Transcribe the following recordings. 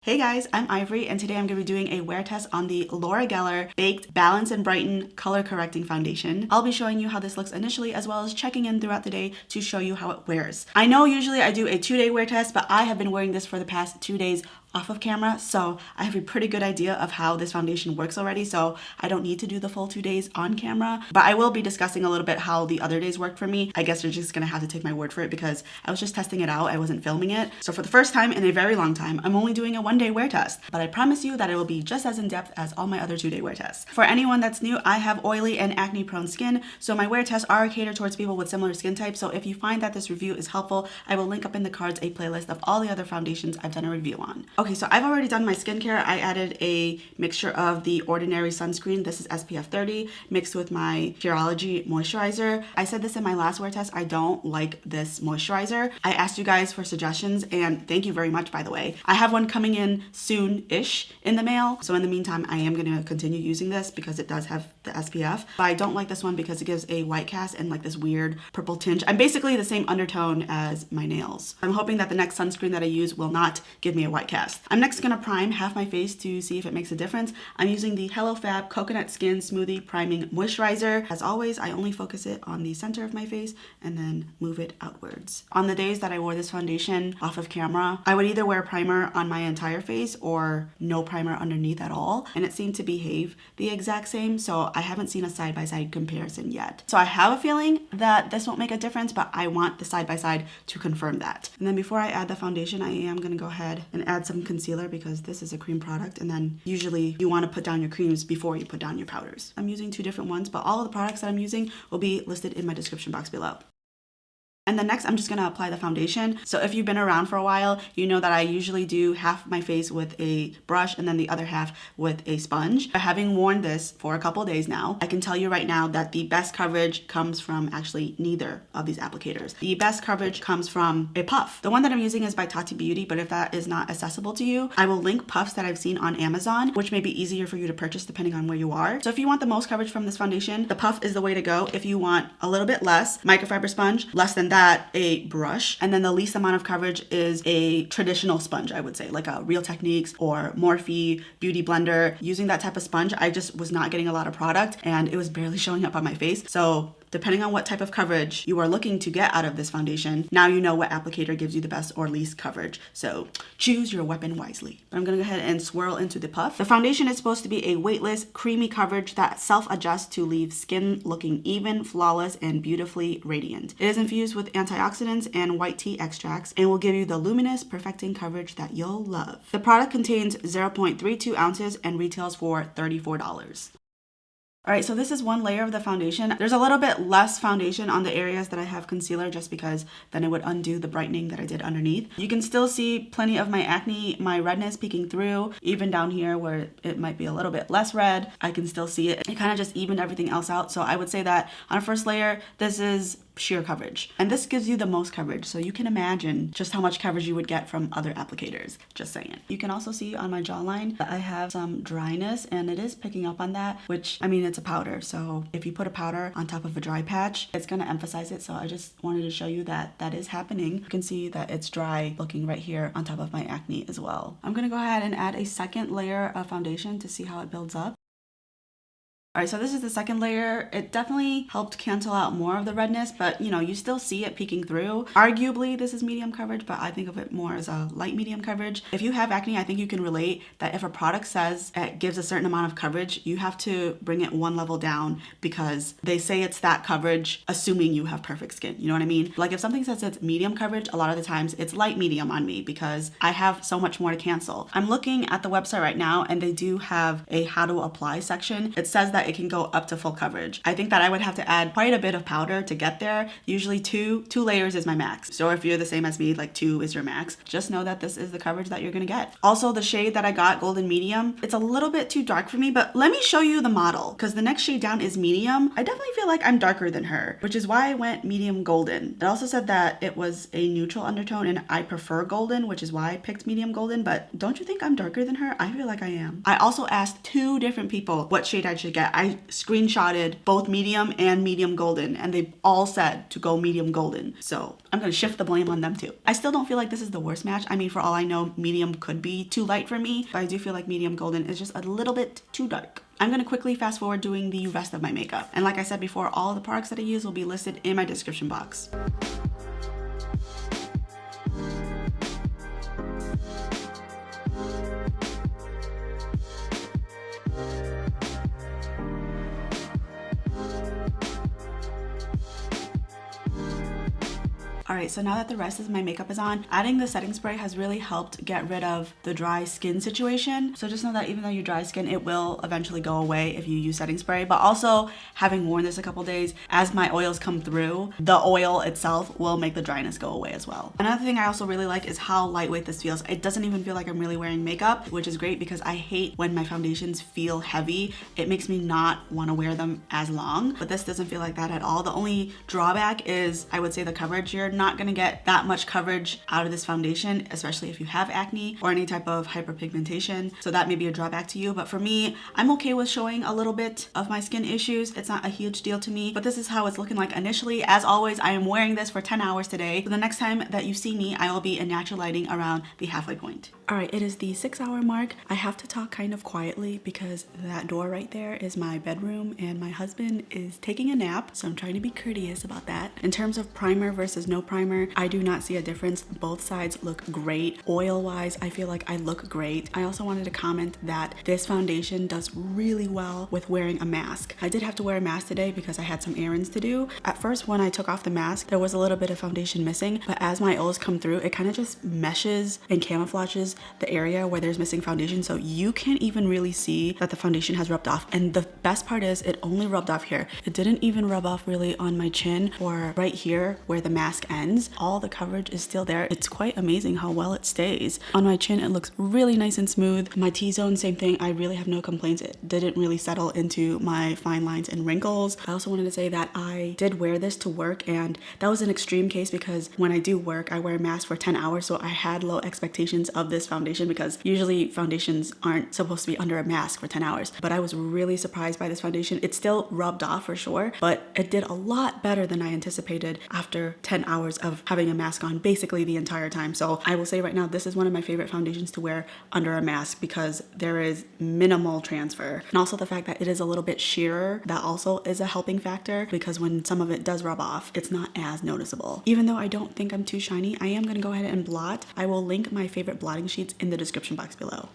Hey guys, I'm Ivory and today I'm going to be doing a wear test on the Laura Geller Baked Balance-n-Brighten Color Correcting Foundation. I'll be showing you how this looks initially as well as checking in throughout the day to show you how it wears. I know usually I do a 2-day wear test, but I have been wearing this for the past 2 days off of camera, so I have a pretty good idea of how this foundation works already, so I don't need to do the full 2 days on camera, but I will be discussing a little bit how the other days worked for me. I guess you're just gonna have to take my word for it because I was just testing it out. I wasn't filming it. So for the first time in a very long time, I'm only doing a 1-day wear test, but I promise you that it will be just as in-depth as all my other 2-day wear tests. For anyone that's new, I have oily and acne prone skin, so my wear tests are catered towards people with similar skin types. So if you find that this review is helpful, I will link up in the cards a playlist of all the other foundations I've done a review on. Okay, so I've already done my skincare. I added a mixture of the Ordinary sunscreen. This is SPF 30 mixed with my Pureology moisturizer. I said this in my last wear test. I don't like this moisturizer. I asked you guys for suggestions and thank you very much, by the way. I have one coming in soon-ish in the mail. So in the meantime, I am going to continue using this because it does have the SPF. But I don't like this one because it gives a white cast and like this weird purple tinge. I'm basically the same undertone as my nails. I'm hoping that the next sunscreen that I use will not give me a white cast. I'm next going to prime half my face to see if it makes a difference. I'm using the Hello Fab Coconut Skin Smoothie Priming Moisturizer. As always, I only focus it on the center of my face and then move it outwards. On the days that I wore this foundation off of camera, I would either wear primer on my entire face or no primer underneath at all, and it seemed to behave the exact same, so I haven't seen a side-by-side comparison yet. So I have a feeling that this won't make a difference, but I want the side-by-side to confirm that. And then before I add the foundation, I am going to go ahead and add some concealer because this is a cream product, and then usually you want to put down your creams before you put down your powders. I'm using 2 different ones, but all of the products that I'm using will be listed in my description box below. And then next, I'm just going to apply the foundation. So if you've been around for a while, you know that I usually do half my face with a brush and then the other half with a sponge. Having worn this for a couple days now, I can tell you right now that the best coverage comes from actually neither of these applicators. The best coverage comes from a puff. The one that I'm using is by Tarte Beauty, but if that is not accessible to you, I will link puffs that I've seen on Amazon, which may be easier for you to purchase depending on where you are. So if you want the most coverage from this foundation, the puff is the way to go. If you want a little bit less, microfiber sponge, less than that, a brush, and then the least amount of coverage is a traditional sponge, I would say, like a Real Techniques or Morphe Beauty Blender. Using that type of sponge, I just was not getting a lot of product and it was barely showing up on my face. So depending on what type of coverage you are looking to get out of this foundation, now you know what applicator gives you the best or least coverage. So choose your weapon wisely. I'm gonna go ahead and swirl into the puff. The foundation is supposed to be a weightless, creamy coverage that self-adjusts to leave skin looking even, flawless, and beautifully radiant. It is infused with antioxidants and white tea extracts and will give you the luminous, perfecting coverage that you'll love. The product contains 0.32 ounces and retails for $34. All right, so this is one layer of the foundation. There's a little bit less foundation on the areas that I have concealer just because then it would undo the brightening that I did underneath. You can still see plenty of my acne, my redness peeking through, even down here where it might be a little bit less red. I can still see it. It kind of just evened everything else out. So I would say that on a first layer, this is sheer coverage. And this gives you the most coverage. So you can imagine just how much coverage you would get from other applicators. Just saying. You can also see on my jawline that I have some dryness and it is picking up on that, which, I mean, it's a powder. So if you put a powder on top of a dry patch, it's going to emphasize it. So I just wanted to show you that that is happening. You can see that it's dry looking right here on top of my acne as well. I'm going to go ahead and add a second layer of foundation to see how it builds up. All right, so this is the second layer. It definitely helped cancel out more of the redness, but you know, you still see it peeking through. Arguably, this is medium coverage, but I think of it more as a light medium coverage. If you have acne, I think you can relate that if a product says it gives a certain amount of coverage, you have to bring it one level down because they say it's that coverage, assuming you have perfect skin. You know what I mean? Like if something says it's medium coverage, a lot of the times it's light medium on me because I have so much more to cancel. I'm looking at the website right now and they do have a how to apply section. It says that it can go up to full coverage. I think that I would have to add quite a bit of powder to get there. Usually two layers is my max. So if you're the same as me, like 2 is your max, just know that this is the coverage that you're gonna get. Also, the shade that I got, Golden Medium, it's a little bit too dark for me, but let me show you the model because the next shade down is medium. I definitely feel like I'm darker than her, which is why I went medium golden. It also said that it was a neutral undertone and I prefer golden, which is why I picked medium golden, but don't you think I'm darker than her? I feel like I am. I also asked 2 different people what shade I should get that I screenshotted both medium and medium golden, and they all said to go medium golden. So I'm gonna shift the blame on them too. I still don't feel like this is the worst match. I mean, for all I know, medium could be too light for me, but I do feel like medium golden is just a little bit too dark. I'm gonna quickly fast forward doing the rest of my makeup. And like I said before, all the products that I use will be listed in my description box. Alright, so now that the rest of my makeup is on, adding the setting spray has really helped get rid of the dry skin situation. So just know that even though you're dry skin, it will eventually go away if you use setting spray. But also, having worn this a couple days, as my oils come through, the oil itself will make the dryness go away as well. Another thing I also really like is how lightweight this feels. It doesn't even feel like I'm really wearing makeup, which is great because I hate when my foundations feel heavy. It makes me not want to wear them as long, but this doesn't feel like that at all. The only drawback is, I would say, the coverage. You're not gonna get that much coverage out of this foundation, especially if you have acne or any type of hyperpigmentation. So that may be a drawback to you, but for me, I'm okay with showing a little bit of my skin issues. It's not a huge deal to me, but this is how it's looking like initially. As always, I am wearing this for 10 hours today. So the next time that you see me, I will be in natural lighting around the halfway point. All right, it is the 6-hour mark. I have to talk kind of quietly because that door right there is my bedroom and my husband is taking a nap, so I'm trying to be courteous about that. In terms of primer versus no primer, I do not see a difference. Both sides look great. Oil-wise, I feel like I look great. I also wanted to comment that this foundation does really well with wearing a mask. I did have to wear a mask today because I had some errands to do. At first, when I took off the mask, there was a little bit of foundation missing, but as my oils come through, it kind of just meshes and camouflages the area where there's missing foundation, so you can't even really see that the foundation has rubbed off. And the best part is it only rubbed off here. It didn't even rub off really on my chin or right here where the mask ends. All the coverage is still there. It's quite amazing how well it stays. On my chin, it looks really nice and smooth. My T-zone, same thing. I really have no complaints. It didn't really settle into my fine lines and wrinkles. I also wanted to say that I did wear this to work, and that was an extreme case because when I do work, I wear a mask for 10 hours, so I had low expectations of this foundation because usually foundations aren't supposed to be under a mask for 10 hours. But I was really surprised by this foundation. It still rubbed off for sure, but it did a lot better than I anticipated after 10 hours of having a mask on basically the entire time. So I will say right now, this is one of my favorite foundations to wear under a mask because there is minimal transfer. And also the fact that it is a little bit sheerer, that also is a helping factor because when some of it does rub off, it's not as noticeable. Even though I don't think I'm too shiny, I am gonna go ahead and blot. I will link my favorite blotting sheets in the description box below.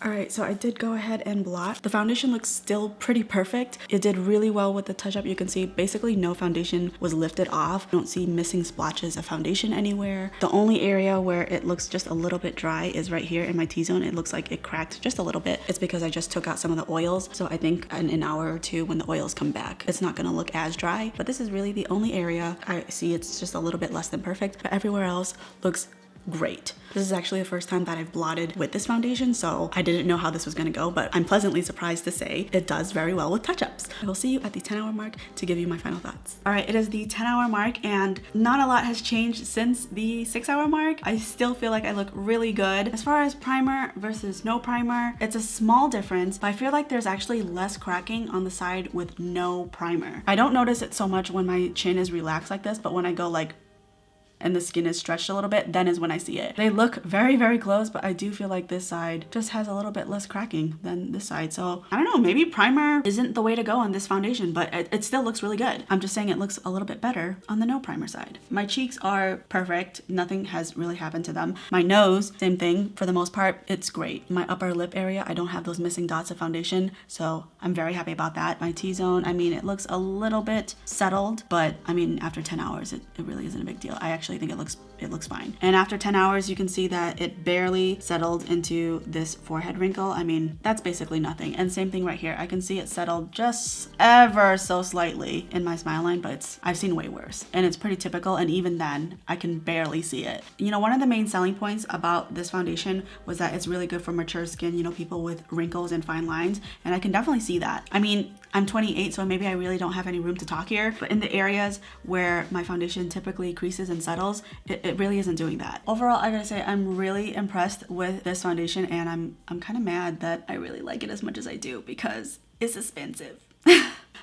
Alright, so I did go ahead and blot. The foundation looks still pretty perfect. It did really well with the touch-up. You can see basically no foundation was lifted off. I don't see missing splotches of foundation anywhere. The only area where it looks just a little bit dry is right here in my T-zone. It looks like it cracked just a little bit. It's because I just took out some of the oils. So I think in an hour or two when the oils come back, it's not gonna look as dry. But this is really the only area I see it's just a little bit less than perfect, but everywhere else looks great. This is actually the first time that I've blotted with this foundation, so I didn't know how this was gonna go, but I'm pleasantly surprised to say it does very well with touch-ups. I will see you at the 10-hour mark to give you my final thoughts. All right, it is the 10-hour mark and not a lot has changed since the 6-hour mark. I still feel like I look really good. As far as primer versus no primer, it's a small difference, but I feel like there's actually less cracking on the side with no primer. I don't notice it so much when my chin is relaxed like this, but when I go like and the skin is stretched a little bit, then is when I see it. They look very, very close, but I do feel like this side just has a little bit less cracking than this side. So I don't know, maybe primer isn't the way to go on this foundation, but it still looks really good. I'm just saying it looks a little bit better on the no primer side. My cheeks are perfect. Nothing has really happened to them. My nose, same thing. For the most part, it's great. My upper lip area, I don't have those missing dots of foundation, so I'm very happy about that. My T-zone, I mean, it looks a little bit settled, but I mean, after 10 hours, it really isn't a big deal. I actually think it looks fine. And after 10 hours, you can see that it barely settled into this forehead wrinkle. I mean, that's basically nothing. And same thing right here. I can see it settled just ever so slightly in my smile line, but I've seen way worse. And it's pretty typical. And even then, I can barely see it. You know, one of the main selling points about this foundation was that it's really good for mature skin, you know, people with wrinkles and fine lines. And I can definitely see that. I mean, I'm 28, so maybe I really don't have any room to talk here, but in the areas where my foundation typically creases and settles, it really isn't doing that. Overall, I gotta say I'm really impressed with this foundation, and I'm kind of mad that I really like it as much as I do because is expensive.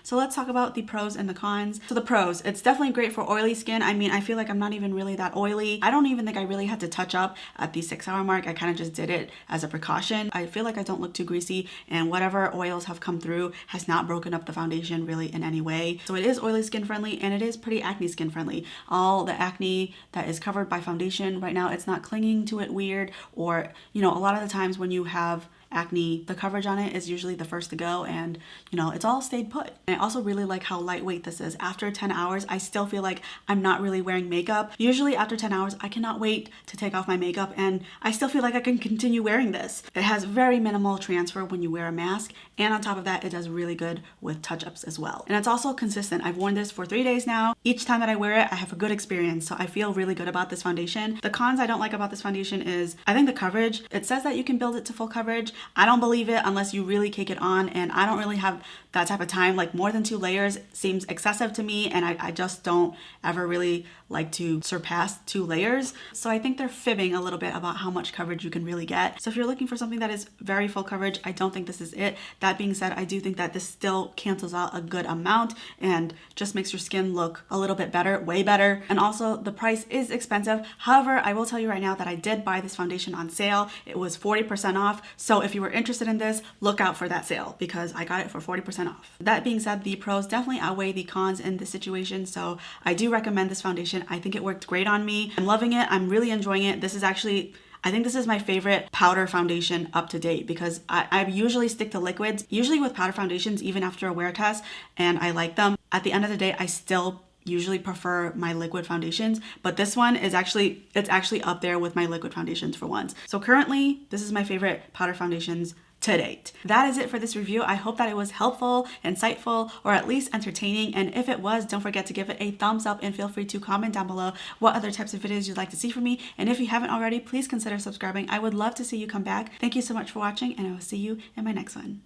So let's talk about the pros and the cons. So the pros, it's definitely great for oily skin. I mean, I feel like I'm not even really that oily. I don't even think I really had to touch up at the 6-hour mark. I kind of just did it as a precaution. I feel like I don't look too greasy, and whatever oils have come through has not broken up the foundation really in any way. So it is oily skin friendly, and it is pretty acne skin friendly. All the acne that is covered by foundation right now, it's not clinging to it weird, or, you know, a lot of the times when you have acne, the coverage on it is usually the first to go, and you know, it's all stayed put. And I also really like how lightweight this is. After 10 hours, I still feel like I'm not really wearing makeup. Usually after 10 hours, I cannot wait to take off my makeup, and I still feel like I can continue wearing this. It has very minimal transfer when you wear a mask, and on top of that, it does really good with touch-ups as well. And it's also consistent. I've worn this for 3 days now. Each time that I wear it, I have a good experience, so I feel really good about this foundation. The cons I don't like about this foundation is, I think the coverage. It says that you can build it to full coverage. I don't believe it unless you really cake it on, and I don't really have that type of time. Like, more than 2 layers seems excessive to me, and I just don't ever really like to surpass 2 layers. So I think they're fibbing a little bit about how much coverage you can really get. So if you're looking for something that is very full coverage, I don't think this is it. That being said, I do think that this still cancels out a good amount and just makes your skin look a little bit better, way better. And also the price is expensive. However, I will tell you right now that I did buy this foundation on sale. It was 40% off. So if you were interested in this, look out for that sale because I got it for 40% off. That being said, the pros definitely outweigh the cons in this situation. So I do recommend this foundation. I think it worked great on me. I'm loving it. I'm really enjoying it. This is actually, I think this is my favorite powder foundation up to date because I usually stick to liquids, usually with powder foundations, even after a wear test, and I like them. At the end of the day, I still usually prefer my liquid foundations, but this one is actually, it's actually up there with my liquid foundations for once. So currently, this is my favorite powder foundations to date. That is it for this review. I hope that it was helpful, insightful, or at least entertaining. And if it was, don't forget to give it a thumbs up and feel free to comment down below what other types of videos you'd like to see from me. And if you haven't already, please consider subscribing. I would love to see you come back. Thank you so much for watching, and I will see you in my next one.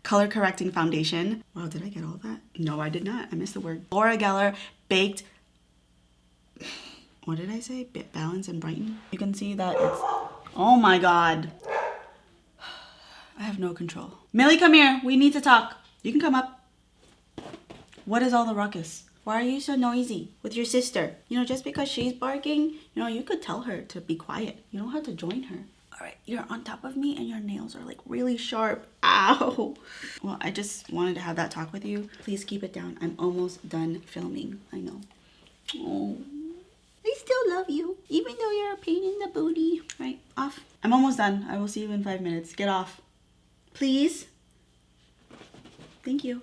Color correcting foundation. Wow, did I get all that? No, I did not. I missed the word. Laura Geller Baked, what did I say? Balance-n-Brighten. You can see that it's, oh my God. I have no control. Millie, come here. We need to talk. You can come up. What is all the ruckus? Why are you so noisy with your sister? You know, just because she's barking, you know, you could tell her to be quiet. You don't have to join her. All right, you're on top of me and your nails are like really sharp. Ow. Well, I just wanted to have that talk with you. Please keep it down. I'm almost done filming. I know. Oh, I still love you, even though you're a pain in the booty. All right, off. I'm almost done. I will see you in 5 minutes. Get off. Please. Thank you.